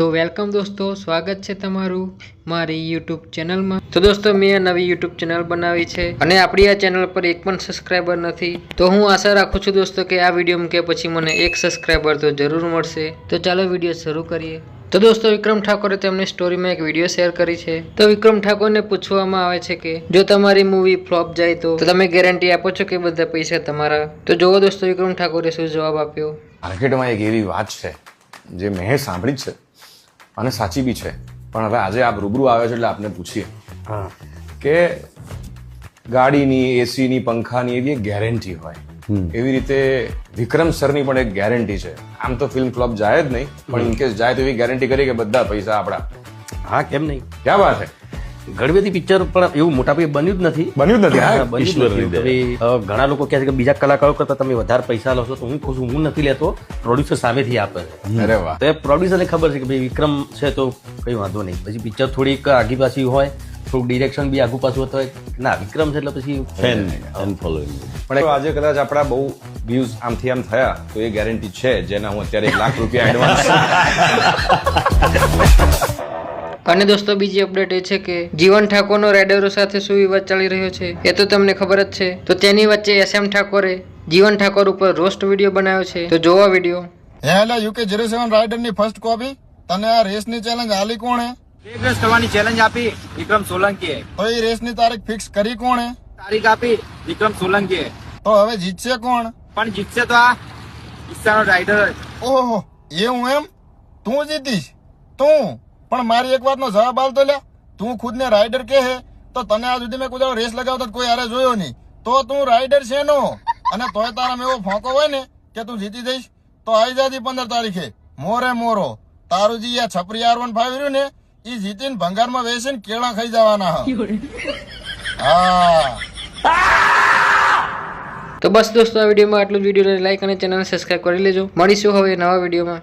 તો વેલકમ દોસ્તો, સ્વાગત છે તમારું મારી યુટ્યુબ ચેનલમાં। તો દોસ્તો મેં નવી યુટ્યુબ ચેનલ બનાવી છે અને આપણી આ ચેનલ પર એક પણ સબસ્ક્રાઈબર નથી। તો હું આશા રાખું છું દોસ્તો કે આ વિડીયો મૂકે પછી મને એક સબસ્ક્રાઈબર તો જરૂર મળશે। તો ચાલો વિડીયો શરૂ કરીએ। તો દોસ્તો વિક્રમ ઠાકોરે તેમની સ્ટોરીમાં એક વિડીયો શેર કરી છે। તો વિક્રમ ઠાકોરને પૂછવામાં આવે છે કે જો તમારી મૂવી ફ્લોપ જાય તો તમે ગેરંટી આપો છો કે બધા પૈસા તમારા? તો જોવો દોસ્તો વિક્રમ ઠાકોરે શું જવાબ આપ્યો। માર્કેટમાં એક એવી વાત છે જે મેં સાંભળી જ છે અને સાચી બી છે, પણ હવે આજે આપ રૂબરૂ આવ્યો છો એટલે આપને પૂછીએ કે ગાડીની, એસીની, પંખાની એવી એક ગેરંટી હોય, એવી રીતે વિક્રમ સરની પણ એક ગેરંટી છે। આમ તો ફિલ્મ ફ્લોપ જાય જ નહીં, પણ ઇનકેસ જાય તો એવી ગેરંટી કરી કે બધા પૈસા આપણા। હા, કેમ નહીં? ક્યાં વાત છે? ઘણી બધી પિક્ચર પણ એવું મોટા ભાઈ બન્યું જ નથી। બન્યું જ નથી? હા, બન્યું જ નથી। હવે ઘણા લોકો કહે છે કે બીજા કલાકારો કરતા તમે વધારે પૈસા લો છો, તો હું ખુશ હું નથી લેતો, પ્રોડ્યુસર સામેથી આપે છે। અરે વાહ! તો એ પ્રોડ્યુસરને ખબર છે કે ભાઈ વિક્રમ છે તો કઈ વાંધો નહીં, પછી પિક્ચર થોડીક આગી પાછી હોય, થોડુંક ડિરેક્શન બી આગુ પાછું હોય, ના વિક્રમ છે એટલે પછી ફેન ફોલોઈંગ। પણ આજે કદાચ આપણા બહુ વ્યૂઝ આમથી આમ થયા તો એ ગેરંટી છે, જેના હું અત્યારે 1 લાખ રૂપિયા એડવાન્સ। અને દોસ્તો બીજી અપડેટ એ છે કે જીવન ઠાકોરનો રાઇડરો સાથે શું વિવાદ ચાલી રહ્યો છે એ તો તમને ખબર જ છે। તો તેની વચ્ચે SM ઠાકોરે જીવન ઠાકોર ઉપર રોસ્ટ વિડીયો બનાવ્યો છે। તો જોવા વિડીયો। હેલા UK07 રાઇડર ની ફર્સ્ટ કોપી તને આ રેસ ની ચેલેન્જ આલી કોણે? રેસ કરવાની ચેલેન્જ આપી વિક્રમ સોલંકીએ। તો એ રેસ ની તારીખ ફિક્સ કરી કોણે? તારીખ આપી વિક્રમ સોલંકીએ। તો હવે જીતશે કોણ? પણ જીતશે તો આ ઈચ્છાનો રાઇડર જ। ઓહો, એવું એમ? તું જીતીશ? તું પણ મારી એક વાતનો જવાબ આલતો લે। તું ખુદ ને રાઇડર કે હે, તો તને આ સુધી મેં કોઈ રેસ લગાવતા કોઈ હારે જોયો નહીં, તો તું રાઇડર છે નો? અને તોય તારામાં એવો ફોંકો હોય ને કે તું જીતી જઈશ, તો આવી જાતી 15 તારીખે મોરે મોરો તારું જે આ છપરી R15 રહ્યું ને એ જીતીને ભંગારમાં વેચીને કેળા ખાઈ જવાના। હા, તો બસ દોસ્તો આ વિડીયોમાં આટલું જ। વિડીયોને લાઈક અને ચેનલને સબસ્ક્રાઇબ કરી લેજો। મળીશું હવે નવા વિડીયોમાં।